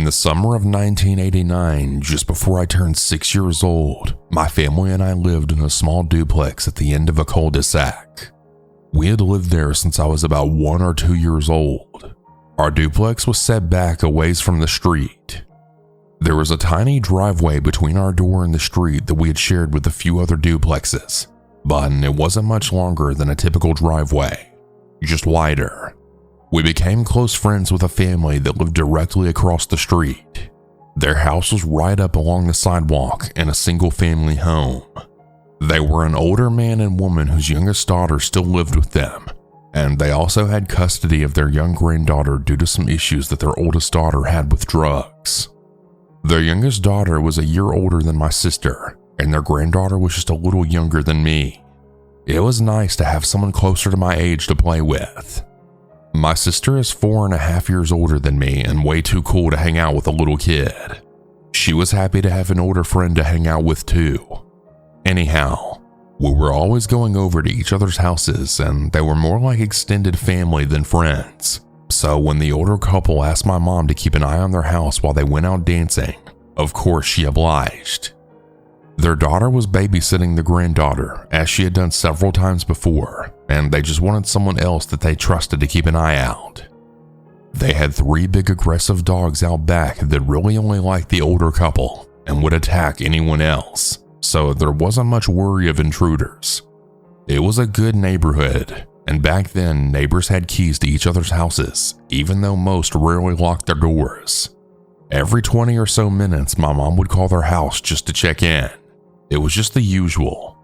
In the summer of 1989, just before I turned 6 years old, my family and I lived in a small duplex at the end of a cul-de-sac. We had lived there since I was about 1 or 2 years old. Our duplex was set back a ways from the street. There was a tiny driveway between our door and the street that we had shared with a few other duplexes, but it wasn't much longer than a typical driveway, just wider. We became close friends with a family that lived directly across the street. Their house was right up along the sidewalk in a single-family home. They were an older man and woman whose youngest daughter still lived with them, and they also had custody of their young granddaughter due to some issues that their oldest daughter had with drugs. Their youngest daughter was a year older than my sister, and their granddaughter was just a little younger than me. It was nice to have someone closer to my age to play with. My sister is 4.5 years older than me and way too cool to hang out with a little kid. She was happy to have an older friend to hang out with too. Anyhow, we were always going over to each other's houses, and they were more like extended family than friends. So when the older couple asked my mom to keep an eye on their house while they went out dancing, of course she obliged. Their daughter was babysitting the granddaughter, as she had done several times before, and they just wanted someone else that they trusted to keep an eye out. They had 3 big aggressive dogs out back that really only liked the older couple and would attack anyone else, so there wasn't much worry of intruders. It was a good neighborhood, and back then neighbors had keys to each other's houses, even though most rarely locked their doors. Every 20 or so minutes, my mom would call their house just to check in. It was just the usual.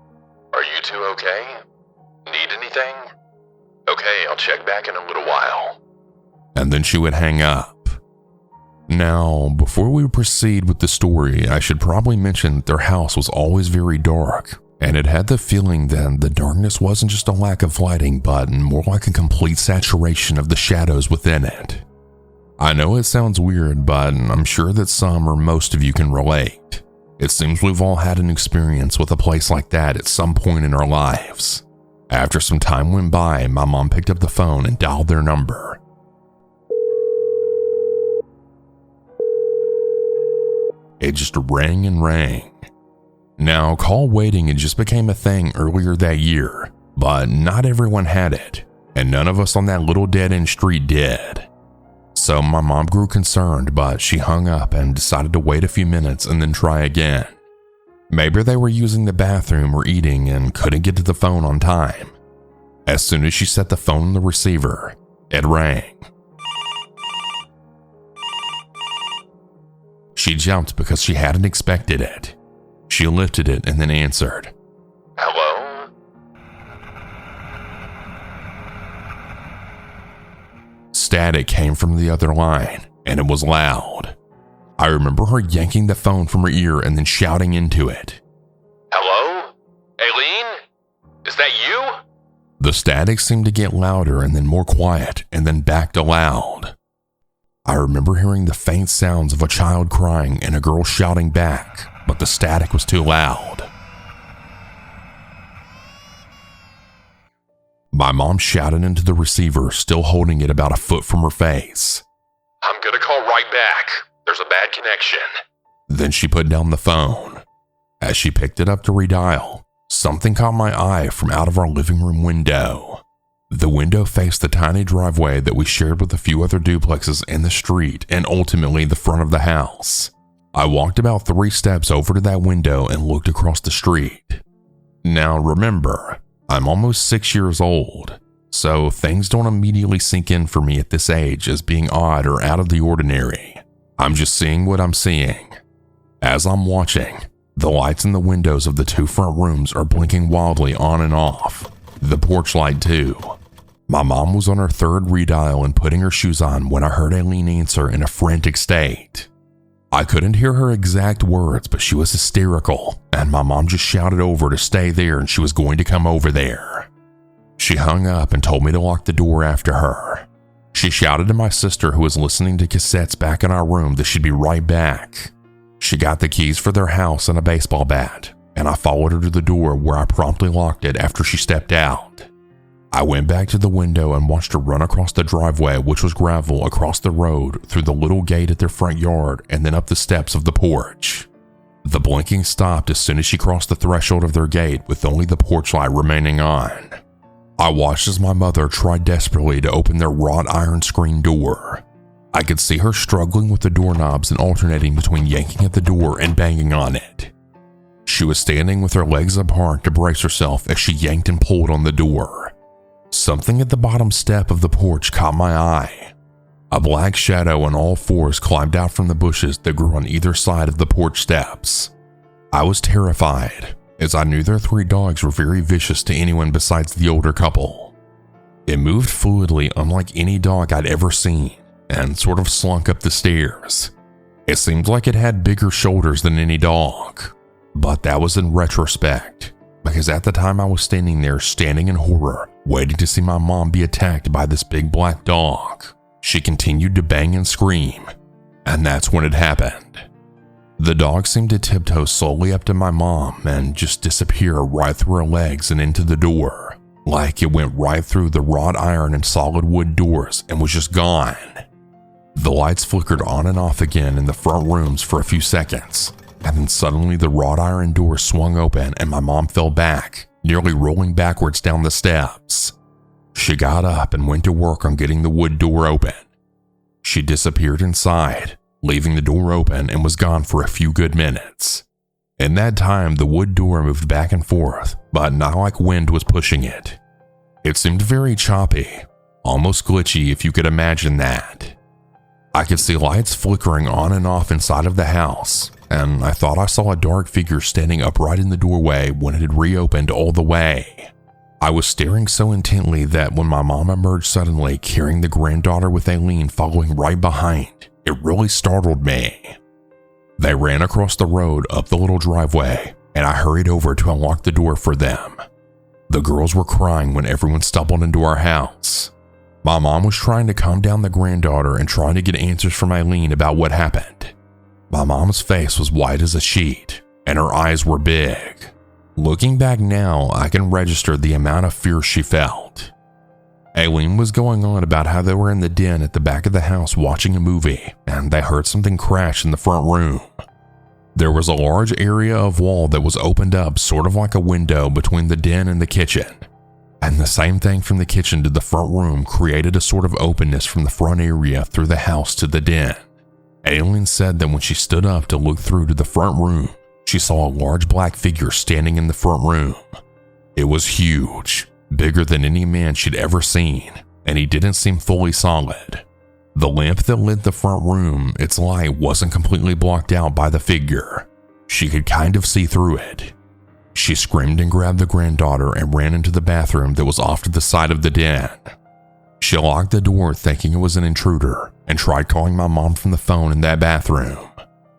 "Are you two okay? Need anything? Okay, I'll check back in a little while." And then she would hang up. Now, before we proceed with the story, I should probably mention that their house was always very dark, and it had the feeling that the darkness wasn't just a lack of lighting, but more like a complete saturation of the shadows within it. I know it sounds weird, but I'm sure that some or most of you can relate. It seems we've all had an experience with a place like that at some point in our lives. After some time went by, my mom picked up the phone and dialed their number. It just rang and rang. Now, call waiting had just became a thing earlier that year, but not everyone had it, and none of us on that little dead-end street did. So my mom grew concerned, but she hung up and decided to wait a few minutes and then try again. Maybe they were using the bathroom or eating and couldn't get to the phone on time. As soon as she set the phone on the receiver, it rang. She jumped because she hadn't expected it. She lifted it and then answered. "Hello?" Static came from the other line, and it was loud. I remember her yanking the phone from her ear and then shouting into it. "Hello? Aileen? Is that you?" The static seemed to get louder and then more quiet and then back to loud. I remember hearing the faint sounds of a child crying and a girl shouting back, but the static was too loud. My mom shouted into the receiver, still holding it about a foot from her face. "I'm gonna call right back. There's a bad connection." Then she put down the phone. As she picked it up to redial, something caught my eye from out of our living room window. The window faced the tiny driveway that we shared with a few other duplexes in the street and ultimately the front of the house. I walked about 3 steps over to that window and looked across the street. Now remember, I'm almost 6 years old, so things don't immediately sink in for me at this age as being odd or out of the ordinary. I'm just seeing what I'm seeing. As I'm watching, the lights in the windows of the 2 front rooms are blinking wildly on and off, the porch light too. My mom was on her 3rd redial and putting her shoes on when I heard Aileen answer in a frantic state. I couldn't hear her exact words, but she was hysterical, and my mom just shouted over to stay there and she was going to come over there. She hung up and told me to lock the door after her. She shouted to my sister, who was listening to cassettes back in our room, that she'd be right back. She got the keys for their house and a baseball bat, and I followed her to the door where I promptly locked it after she stepped out. I went back to the window and watched her run across the driveway, which was gravel, across the road, through the little gate at their front yard, and then up the steps of the porch. The blinking stopped as soon as she crossed the threshold of their gate, with only the porch light remaining on. I watched as my mother tried desperately to open their wrought iron screen door. I could see her struggling with the doorknobs and alternating between yanking at the door and banging on it. She was standing with her legs apart to brace herself as she yanked and pulled on the door. Something at the bottom step of the porch caught my eye. A black shadow on all fours climbed out from the bushes that grew on either side of the porch steps. I was terrified, as I knew their 3 dogs were very vicious to anyone besides the older couple. It moved fluidly, unlike any dog I'd ever seen, and sort of slunk up the stairs. It seemed like it had bigger shoulders than any dog, but that was in retrospect, because at the time I was standing there, standing in horror, waiting to see my mom be attacked by this big black dog. She continued to bang and scream, and that's when it happened. The dog seemed to tiptoe slowly up to my mom and just disappear right through her legs and into the door, like it went right through the wrought iron and solid wood doors and was just gone. The lights flickered on and off again in the front rooms for a few seconds, and then suddenly the wrought iron door swung open and my mom fell back, nearly rolling backwards down the steps. She got up and went to work on getting the wood door open. She disappeared inside, leaving the door open, and was gone for a few good minutes. In that time, the wood door moved back and forth, but not like wind was pushing it. It seemed very choppy, almost glitchy if you could imagine that. I could see lights flickering on and off inside of the house, and I thought I saw a dark figure standing upright in the doorway when it had reopened all the way. I was staring so intently that when my mom emerged suddenly, carrying the granddaughter with Aileen following right behind, it really startled me. They ran across the road up the little driveway, and I hurried over to unlock the door for them. The girls were crying when everyone stumbled into our house. My mom was trying to calm down the granddaughter and trying to get answers from Aileen about what happened. My mom's face was white as a sheet, and her eyes were big. Looking back now, I can register the amount of fear she felt. Aileen was going on about how they were in the den at the back of the house watching a movie, and they heard something crash in the front room. There was a large area of wall that was opened up sort of like a window between the den and the kitchen, and the same thing from the kitchen to the front room created a sort of openness from the front area through the house to the den. Aileen said that when she stood up to look through to the front room, she saw a large black figure standing in the front room. It was huge, bigger than any man she'd ever seen, and he didn't seem fully solid. The lamp that lit the front room, its light wasn't completely blocked out by the figure. She could kind of see through it. She screamed and grabbed the granddaughter and ran into the bathroom that was off to the side of the den. She locked the door thinking it was an intruder and tried calling my mom from the phone in that bathroom.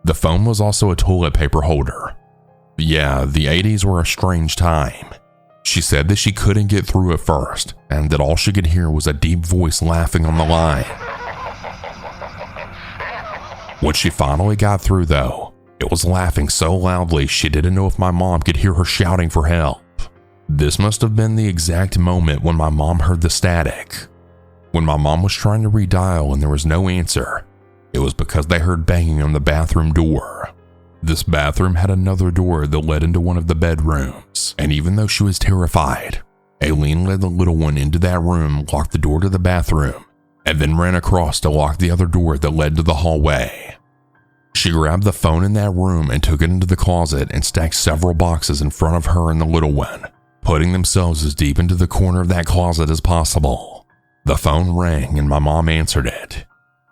The phone was also a toilet paper holder. Yeah, the 80s were a strange time. She said that she couldn't get through at first, and that all she could hear was a deep voice laughing on the line. When she finally got through though, it was laughing so loudly she didn't know if my mom could hear her shouting for help. This must have been the exact moment when my mom heard the static. When my mom was trying to redial and there was no answer, it was because they heard banging on the bathroom door. This bathroom had another door that led into one of the bedrooms, and even though she was terrified, Aileen led the little one into that room, locked the door to the bathroom, and then ran across to lock the other door that led to the hallway. She grabbed the phone in that room and took it into the closet and stacked several boxes in front of her and the little one, putting themselves as deep into the corner of that closet as possible. The phone rang and my mom answered it.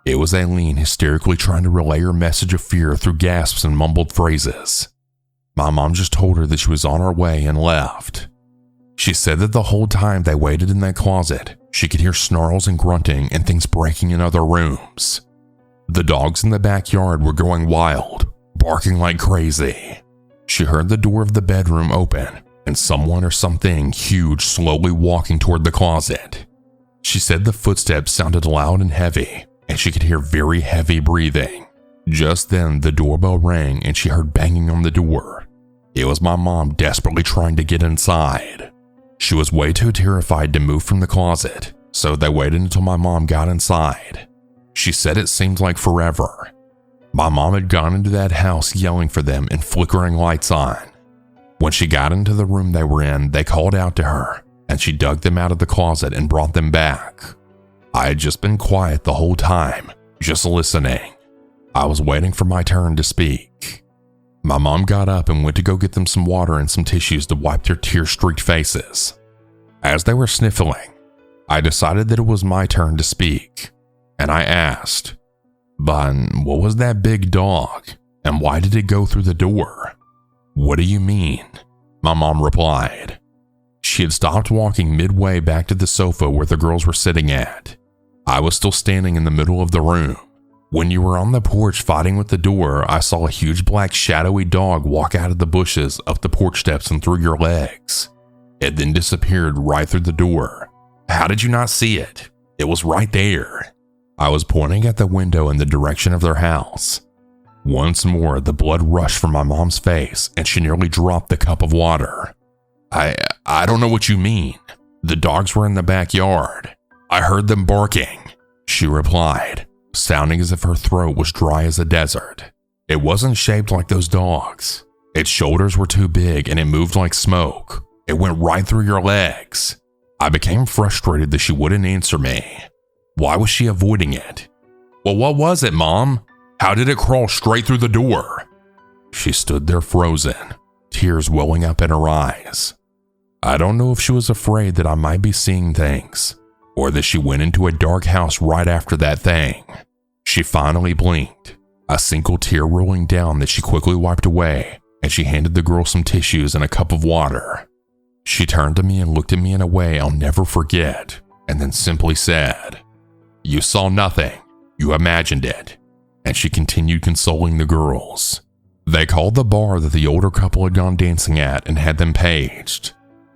It was Aileen hysterically trying to relay her message of fear through gasps and mumbled phrases. My mom just told her that she was on her way and left. She said that the whole time they waited in that closet, she could hear snarls and grunting and things breaking in other rooms. The dogs in the backyard were going wild, barking like crazy. She heard the door of the bedroom open and someone or something huge slowly walking toward the closet. She said the footsteps sounded loud and heavy, and she could hear very heavy breathing. Just then, the doorbell rang and she heard banging on the door. It was my mom desperately trying to get inside. She was way too terrified to move from the closet, so they waited until my mom got inside. She said it seemed like forever. My mom had gone into that house yelling for them and flickering lights on. When she got into the room they were in, they called out to her, and she dug them out of the closet and brought them back. I had just been quiet the whole time, just listening. I was waiting for my turn to speak. My mom got up and went to go get them some water and some tissues to wipe their tear-streaked faces. As they were sniffling, I decided that it was my turn to speak, and I asked, "But what was that big dog, and why did it go through the door?" "What do you mean?" my mom replied. She had stopped walking midway back to the sofa where the girls were sitting at. I was still standing in the middle of the room. "When you were on the porch fighting with the door, I saw a huge black shadowy dog walk out of the bushes, up the porch steps and through your legs. It then disappeared right through the door. How did you not see it? It was right there." I was pointing at the window in the direction of their house. Once more, the blood rushed from my mom's face and she nearly dropped the cup of water. I don't know what you mean. The dogs were in the backyard. I heard them barking," she replied, sounding as if her throat was dry as a desert. "It wasn't shaped like those dogs. Its shoulders were too big and it moved like smoke. It went right through your legs." I became frustrated that she wouldn't answer me. Why was she avoiding it? "Well, what was it, Mom? How did it crawl straight through the door?" She stood there frozen, tears welling up in her eyes. I don't know if she was afraid that I might be seeing things, or that she went into a dark house right after that thing. She finally blinked, a single tear rolling down that she quickly wiped away, and she handed the girl some tissues and a cup of water. She turned to me and looked at me in a way I'll never forget, and then simply said, "You saw nothing. You imagined it." And she continued consoling the girls. They called the bar that the older couple had gone dancing at and had them paged.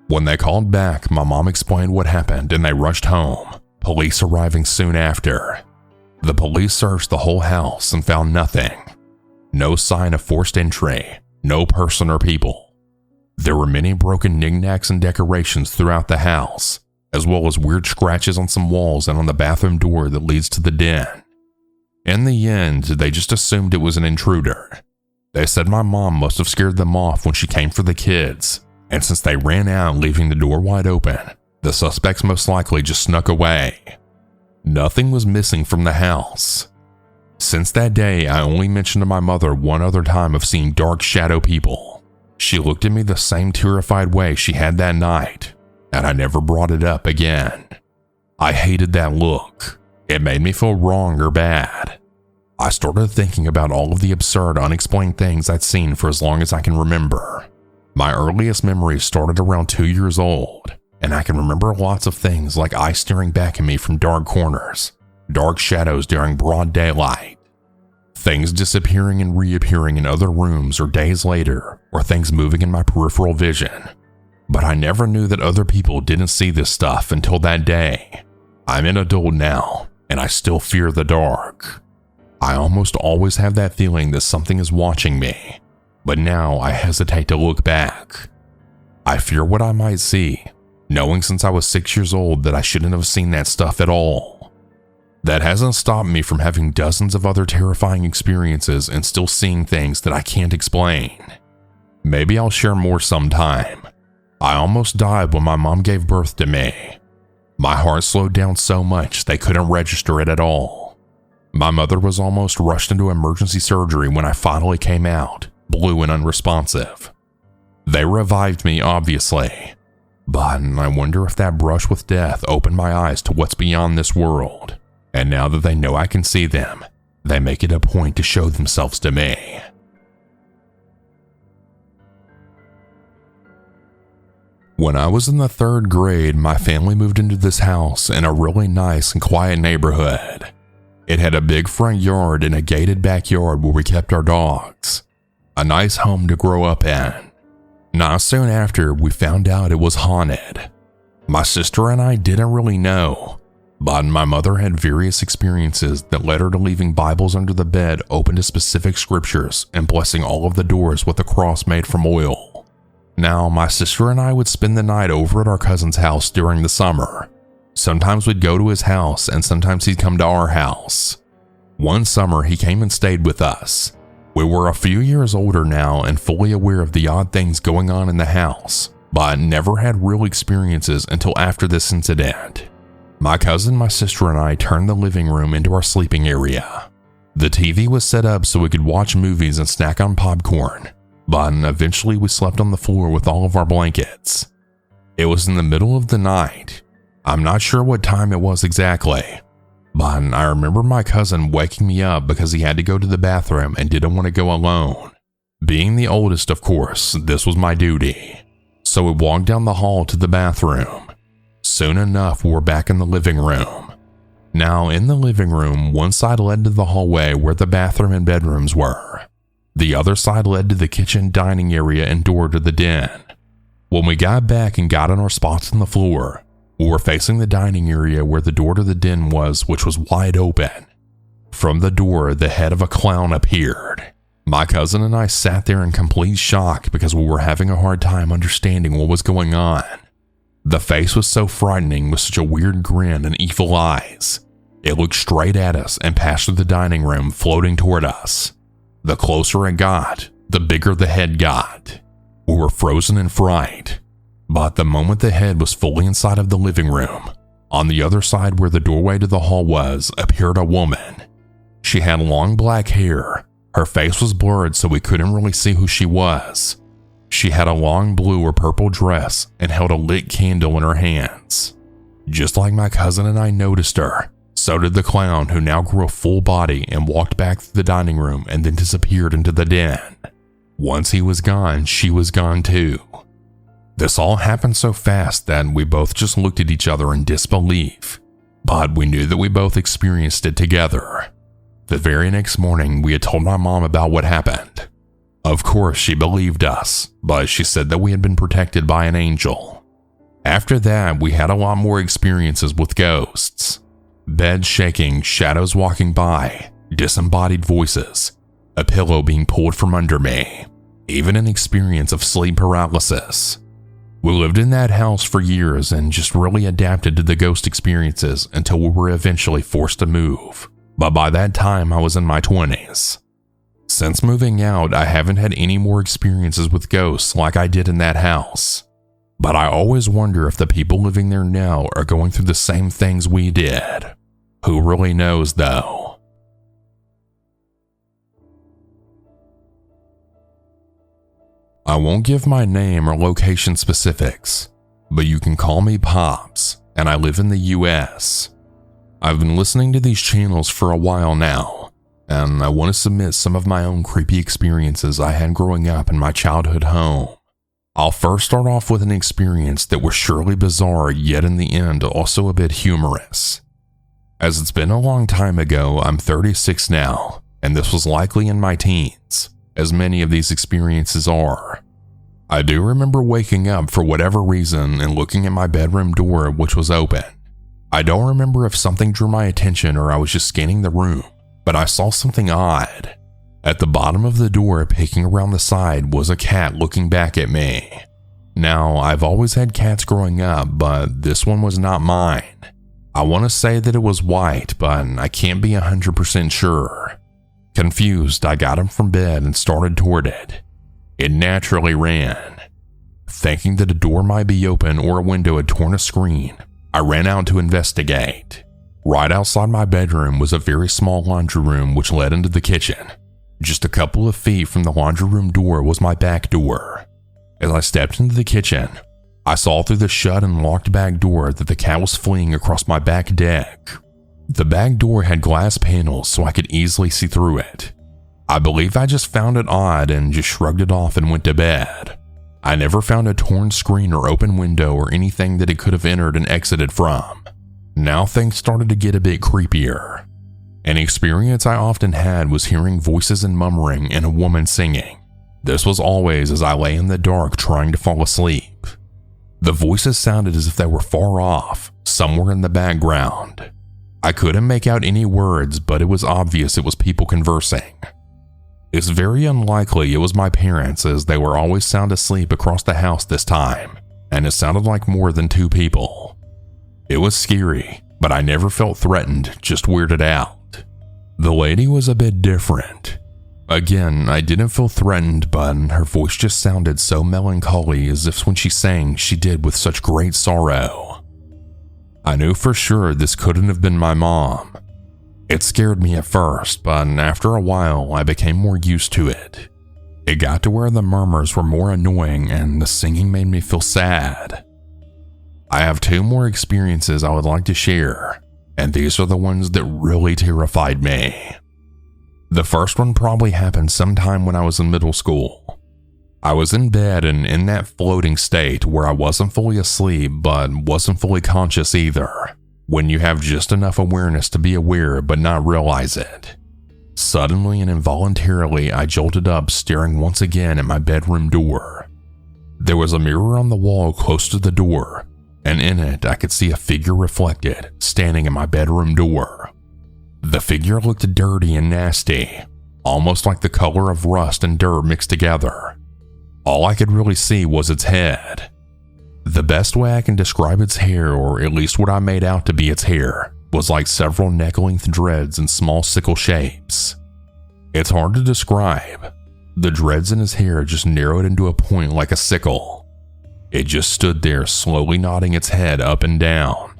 When they called back, my mom explained what happened and they rushed home, police arriving soon after. The police searched the whole house and found nothing. No sign of forced entry, no person or people. There were many broken knickknacks and decorations throughout the house, as well as weird scratches on some walls and on the bathroom door that leads to the den. In the end, they just assumed it was an intruder. They said my mom must have scared them off when she came for the kids, and since they ran out leaving the door wide open, the suspects most likely just snuck away. Nothing was missing from the house. Since that day, I only mentioned to my mother one other time of seeing dark shadow people. She looked at me the same terrified way she had that night, and I never brought it up again. I hated that look. It made me feel wrong or bad. I started thinking about all of the absurd, unexplained things I'd seen for as long as I can remember. My earliest memories started around 2 years old, and I can remember lots of things like eyes staring back at me from dark corners, dark shadows during broad daylight, things disappearing and reappearing in other rooms or days later, or things moving in my peripheral vision. But I never knew that other people didn't see this stuff until that day. I'm an adult now, and I still fear the dark. I almost always have that feeling that something is watching me, but now I hesitate to look back. I fear what I might see, knowing since I was 6 years old that I shouldn't have seen that stuff at all. That hasn't stopped me from having dozens of other terrifying experiences and still seeing things that I can't explain. Maybe I'll share more sometime. I almost died when my mom gave birth to me. My heart slowed down so much they couldn't register it at all. My mother was almost rushed into emergency surgery when I finally came out, blue and unresponsive. They revived me, obviously, but I wonder if that brush with death opened my eyes to what's beyond this world, and now that they know I can see them, they make it a point to show themselves to me. When I was in the 3rd grade, my family moved into this house in a really nice and quiet neighborhood. It had a big front yard and a gated backyard where we kept our dogs. A nice home to grow up in. Not soon after, we found out it was haunted. My sister and I didn't really know, but my mother had various experiences that led her to leaving Bibles under the bed open to specific scriptures and blessing all of the doors with a cross made from oil. Now, my sister and I would spend the night over at our cousin's house during the summer. Sometimes we'd go to his house and sometimes he'd come to our house. One summer, he came and stayed with us. We were a few years older now and fully aware of the odd things going on in the house, but never had real experiences until after this incident. My cousin, my sister, and I turned the living room into our sleeping area. The TV was set up so we could watch movies and snack on popcorn, but eventually we slept on the floor with all of our blankets. It was in the middle of the night. I'm not sure what time it was exactly, but I remember my cousin waking me up because he had to go to the bathroom and didn't want to go alone. Being the oldest, of course, this was my duty. So we walked down the hall to the bathroom. Soon enough, we were back in the living room. Now, in the living room, one side led to the hallway where the bathroom and bedrooms were. The other side led to the kitchen, dining area, and door to the den. When we got back and got on our spots on the floor, we were facing the dining area where the door to the den was, which was wide open. From the door, the head of a clown appeared. My cousin and I sat there in complete shock because we were having a hard time understanding what was going on. The face was so frightening with such a weird grin and evil eyes. It looked straight at us and passed through the dining room, floating toward us. The closer it got, the bigger the head got. We were frozen in fright. But the moment the head was fully inside of the living room, on the other side where the doorway to the hall was, appeared a woman. She had long black hair. Her face was blurred so we couldn't really see who she was. She had a long blue or purple dress and held a lit candle in her hands. Just like my cousin and I noticed her, so did the clown, who now grew a full body and walked back through the dining room and then disappeared into the den. Once he was gone, she was gone too. This all happened so fast that we both just looked at each other in disbelief, but we knew that we both experienced it together. The very next morning, we had told my mom about what happened. Of course, she believed us, but she said that we had been protected by an angel. After that, we had a lot more experiences with ghosts. Beds shaking, shadows walking by, disembodied voices, a pillow being pulled from under me, even an experience of sleep paralysis. We lived in that house for years and just really adapted to the ghost experiences until we were eventually forced to move. But by that time, I was in my 20s. Since moving out, I haven't had any more experiences with ghosts like I did in that house. But I always wonder if the people living there now are going through the same things we did. Who really knows, though? I won't give my name or location specifics, but you can call me Pops, and I live in the US. I've been listening to these channels for a while now, and I want to submit some of my own creepy experiences I had growing up in my childhood home. I'll first start off with an experience that was surely bizarre, yet in the end also a bit humorous. As it's been a long time ago, I'm 36 now, and this was likely in my teens, as many of these experiences are. I do remember waking up for whatever reason and looking at my bedroom door, which was open. I don't remember if something drew my attention or I was just scanning the room, but I saw something odd. At the bottom of the door, peeking around the side, was a cat looking back at me. Now, I've always had cats growing up, but this one was not mine. I want to say that it was white, but I can't be 100% sure. Confused, I got him from bed and started toward it. It naturally ran. Thinking that a door might be open or a window had torn a screen, I ran out to investigate. Right outside my bedroom was a very small laundry room which led into the kitchen. Just a couple of feet from the laundry room door was my back door. As I stepped into the kitchen, I saw through the shut and locked back door that the cat was fleeing across my back deck. The back door had glass panels so I could easily see through it. I believe I just found it odd and just shrugged it off and went to bed. I never found a torn screen or open window or anything that it could have entered and exited from. Now things started to get a bit creepier. An experience I often had was hearing voices and murmuring and a woman singing. This was always as I lay in the dark trying to fall asleep. The voices sounded as if they were far off, somewhere in the background. I couldn't make out any words, but it was obvious it was people conversing. It's very unlikely it was my parents, as they were always sound asleep across the house this time, and it sounded like more than 2 people. It was scary, but I never felt threatened, just weirded out. The lady was a bit different. Again, I didn't feel threatened, but her voice just sounded so melancholy, as if when she sang, she did with such great sorrow. I knew for sure this couldn't have been my mom. It scared me at first, but after a while, I became more used to it. It got to where the murmurs were more annoying and the singing made me feel sad. I have 2 more experiences I would like to share, and these are the ones that really terrified me. The first one probably happened sometime when I was in middle school. I was in bed and in that floating state where I wasn't fully asleep but wasn't fully conscious either, when you have just enough awareness to be aware but not realize it. Suddenly and involuntarily, I jolted up, staring once again at my bedroom door. There was a mirror on the wall close to the door, and in it I could see a figure reflected, standing at my bedroom door. The figure looked dirty and nasty, almost like the color of rust and dirt mixed together. All I could really see was its head. The best way I can describe its hair, or at least what I made out to be its hair, was like several neck-length dreads in small sickle shapes. It's hard to describe. The dreads in his hair just narrowed into a point like a sickle. It just stood there, slowly nodding its head up and down.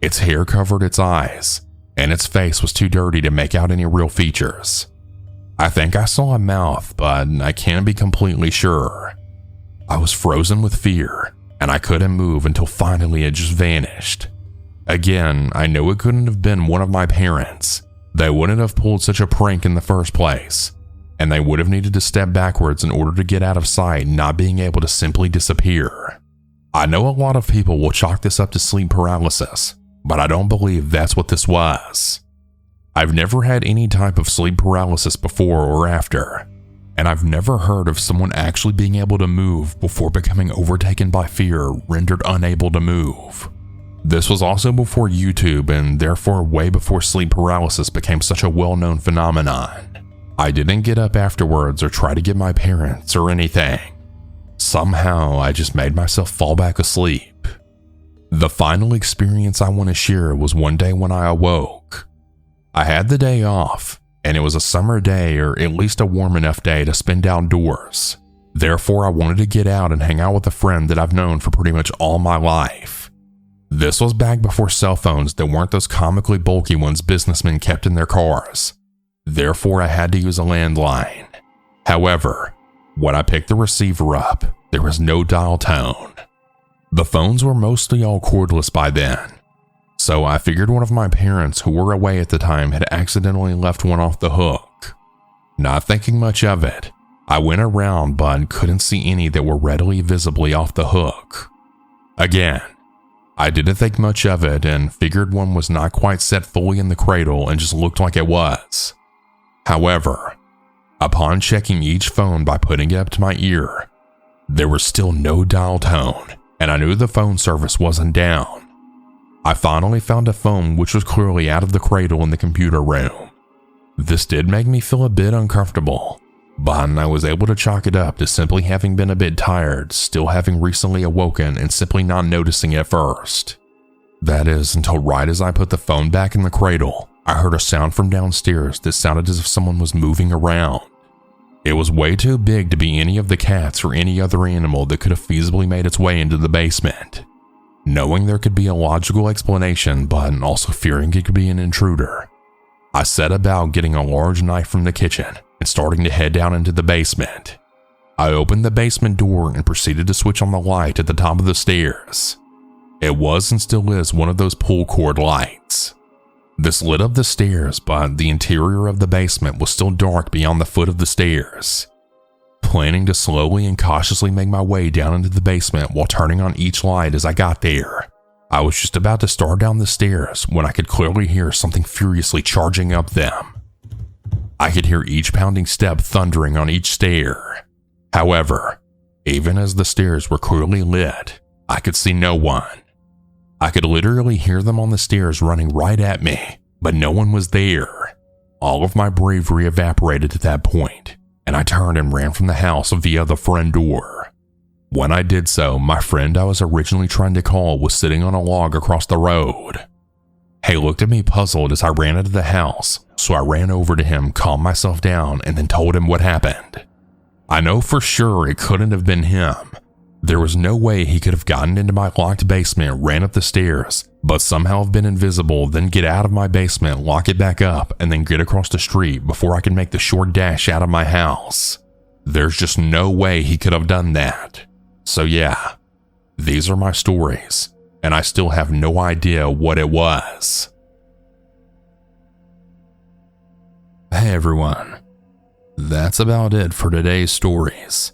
Its hair covered its eyes, and its face was too dirty to make out any real features. I think I saw a mouth, but I can't be completely sure. I was frozen with fear, and I couldn't move until finally it just vanished. Again, I know it couldn't have been one of my parents. They wouldn't have pulled such a prank in the first place, and they would have needed to step backwards in order to get out of sight, not being able to simply disappear. I know a lot of people will chalk this up to sleep paralysis, but I don't believe that's what this was. I've never had any type of sleep paralysis before or after, and I've never heard of someone actually being able to move before becoming overtaken by fear, rendered unable to move. This was also before YouTube, and therefore way before sleep paralysis became such a well-known phenomenon. I didn't get up afterwards or try to get my parents or anything. Somehow, I just made myself fall back asleep. The final experience I want to share was one day when I awoke. I had the day off, and it was a summer day, or at least a warm enough day to spend outdoors. Therefore, I wanted to get out and hang out with a friend that I've known for pretty much all my life. This was back before cell phones that weren't those comically bulky ones businessmen kept in their cars. Therefore, I had to use a landline. However, when I picked the receiver up, there was no dial tone. The phones were mostly all cordless by then, so I figured one of my parents who were away at the time had accidentally left one off the hook. Not thinking much of it, I went around but couldn't see any that were readily visibly off the hook. Again, I didn't think much of it and figured one was not quite set fully in the cradle and just looked like it was. However, upon checking each phone by putting it up to my ear, there was still no dial tone, and I knew the phone service wasn't down. I finally found a phone which was clearly out of the cradle in the computer room. This did make me feel a bit uncomfortable, but I was able to chalk it up to simply having been a bit tired, still having recently awoken and simply not noticing it at first. That is, until right as I put the phone back in the cradle, I heard a sound from downstairs that sounded as if someone was moving around. It was way too big to be any of the cats or any other animal that could have feasibly made its way into the basement. Knowing there could be a logical explanation, but also fearing it could be an intruder, I set about getting a large knife from the kitchen and starting to head down into the basement. I opened the basement door and proceeded to switch on the light at the top of the stairs. It was and still is one of those pull cord lights. This lit up the stairs, but the interior of the basement was still dark beyond the foot of the stairs. Planning to slowly and cautiously make my way down into the basement while turning on each light as I got there, I was just about to start down the stairs when I could clearly hear something furiously charging up them. I could hear each pounding step thundering on each stair. However, even as the stairs were clearly lit, I could see no one. I could literally hear them on the stairs running right at me, but no one was there. All of my bravery evaporated at that point, and I turned and ran from the house via the front door. When I did so, my friend I was originally trying to call was sitting on a log across the road. He looked at me puzzled as I ran into the house, so I ran over to him, calmed myself down, and then told him what happened. I know for sure it couldn't have been him. There was no way he could have gotten into my locked basement, ran up the stairs, but somehow have been invisible, then get out of my basement, lock it back up, and then get across the street before I could make the short dash out of my house. There's just no way he could have done that. So yeah, these are my stories, and I still have no idea what it was. Hey everyone, that's about it for today's stories.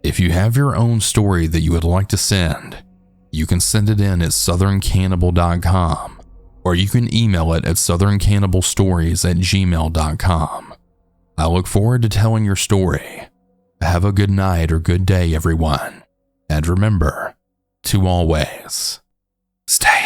If you have your own story that you would like to send, you can send it in at southerncannibal.com, or you can email it at southerncannibalstories@gmail.com. I look forward to telling your story. Have a good night or good day, everyone. And remember to always stay